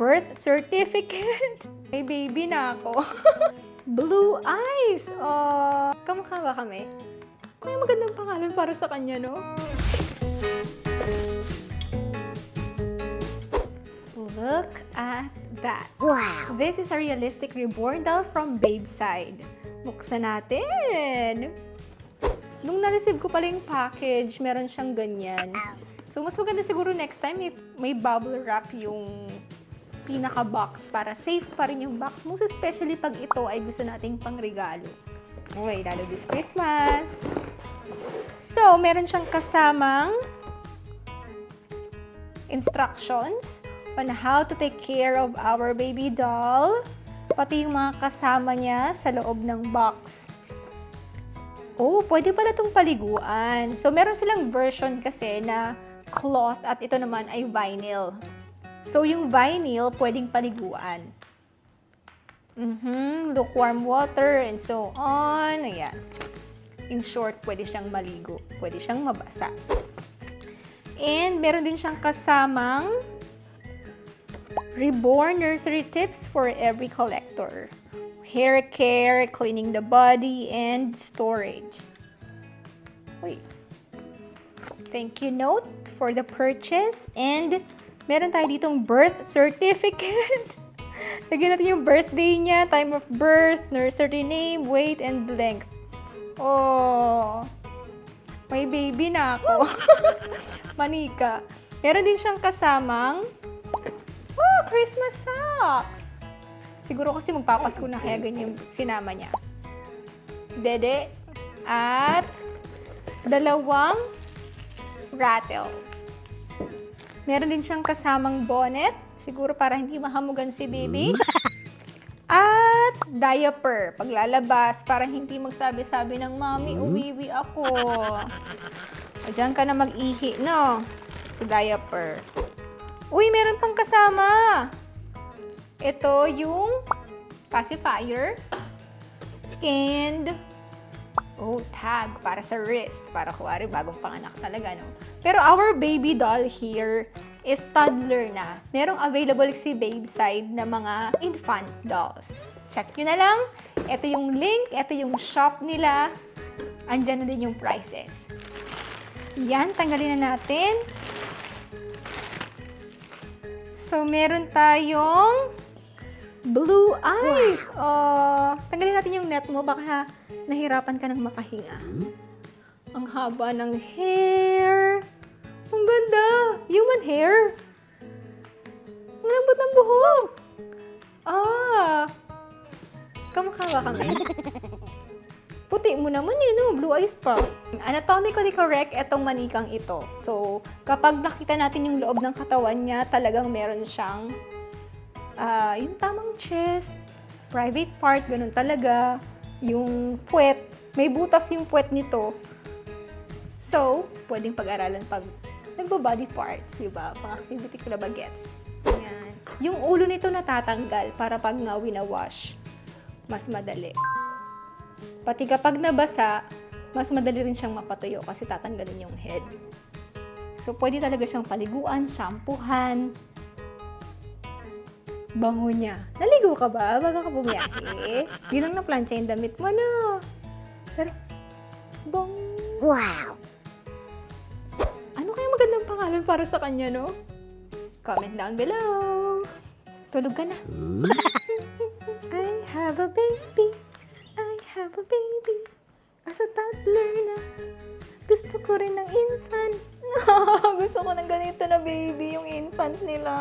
birth certificate. May baby na ako. Blue eyes. Oh, kamukha ba kami? May magandang pangalan para sa kanya, no? Look at that. Wow! This is a realistic reborn doll from Babe's side. Buksan natin. Nung na-receive ko pala yung package, meron siyang ganyan. So, mas maganda siguro next time if may bubble wrap yung pinaka-box para safe pa rin yung box. Most especially pag ito ay gusto nating pangregalo. Okay, lalo this Christmas. So, meron siyang kasamang instructions on how to take care of our baby doll. Pati yung mga kasama niya sa loob ng box. Oh, pwede pala itong paliguan. So, meron silang version kasi na cloth at ito naman ay vinyl. So, yung vinyl, pwedeng paliguan. Lukewarm water and so on. Ayan. In short, pwede siyang maligo. Pwede siyang mabasa. And meron din siyang kasamang reborn nursery tips for every collector. Hair care, cleaning the body, and storage. Wait. Thank you note for the purchase. And meron tayo ditong birth certificate. Lagyan natin yung birthday niya, time of birth, nursery name, weight, and length. Oh, may baby na ako. Manika. Meron din siyang kasamang Christmas socks. Siguro kasi magpapasko na kaya ganyan sinama niya. Dede at dalawang rattle. Meron din siyang kasamang bonnet. Siguro para hindi mahamugan si baby. At diaper. Paglalabas para hindi magsabi-sabi ng mami, uwiwi ako. O dyan ka na mag-ihi, no? Sa diaper. Uy, meron pang kasama. Ito yung pacifier. And, tag para sa wrist. Para kuwari, bagong panganak talaga, no? Pero our baby doll here is toddler na. Merong available si Babe's side na mga infant dolls. Check nyo na lang. Ito yung link. Ito yung shop nila. Andyan na din yung prices. Yan, tanggalin na natin. So, meron tayong blue eyes. Tanggalin natin yung net mo. Baka nahirapan ka ng makahinga. Ang haba ng hair. Ang ganda. Human hair. Ang lambot ng buhok. Kamukha ba kami? Puti mo naman no? Blue eyes pa. Anatomically correct itong manikang ito. So, kapag nakita natin yung loob ng katawan niya, talagang meron siyang yung tamang chest, private part, ganun talaga. Yung puwet, may butas yung puwet nito. So, pwedeng pag-aralan pag nagbo-body parts, di ba? Pang-activity club gets. Ayan. Yung ulo nito natatanggal para pag nga wina-wash, mas madali. Pati kapag nabasa, mas madali rin siyang mapatuyo kasi tatanggalin yung head. So, pwede talaga siyang paliguan, shampoohan. Bango niya. Naligo ka ba bago ka bumiyahe? Di lang na-plancha yung damit mo, no? Pero, bong! Wow! Ano kaya magandang pangalan para sa kanya, no? Comment down below. Tulog ka na. I have a baby. I have a baby. As a toddler na. Gusto ko rin ng infant. Gusto ko ng ganito na baby, yung infant nila.